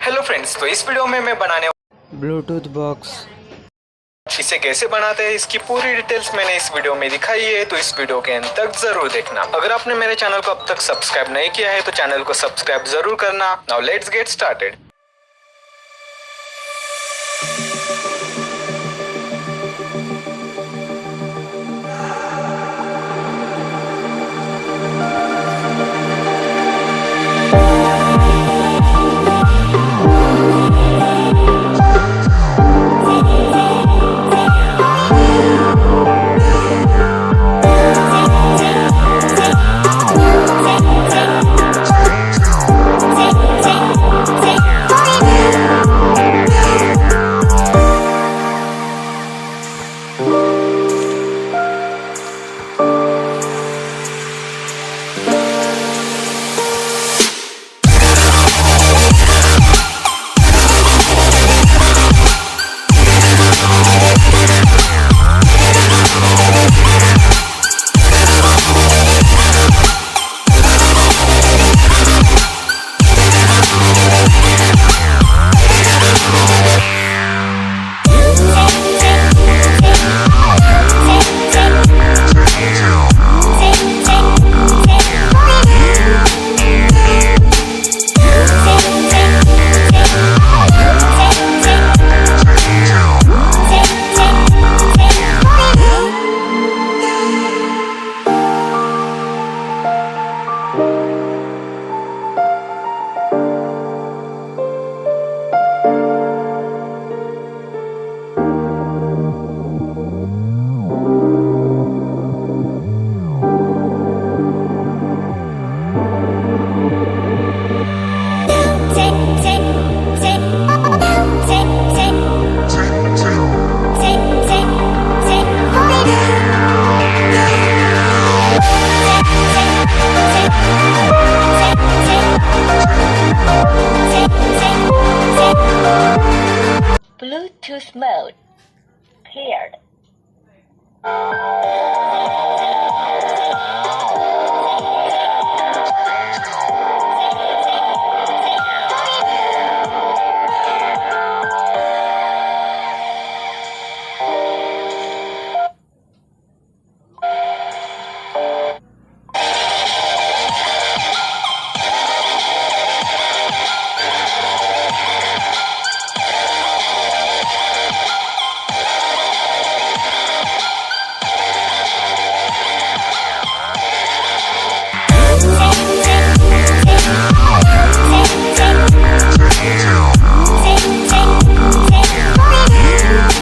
Hello friends, तो इस video में मैं बनाने ब्लूटूथ बॉक्स। इसे कैसे बनाते हैं इसकी पूरी डिटेल्स मैंने इस वीडियो में दिखाई है, तो इस वीडियो के अंत तक जरूर देखना। अगर आपने मेरे चैनल को अब तक सब्सक्राइब नहीं किया है तो चैनल को सब्सक्राइब जरूर करना। Now let's get started. Bluetooth mode cleared.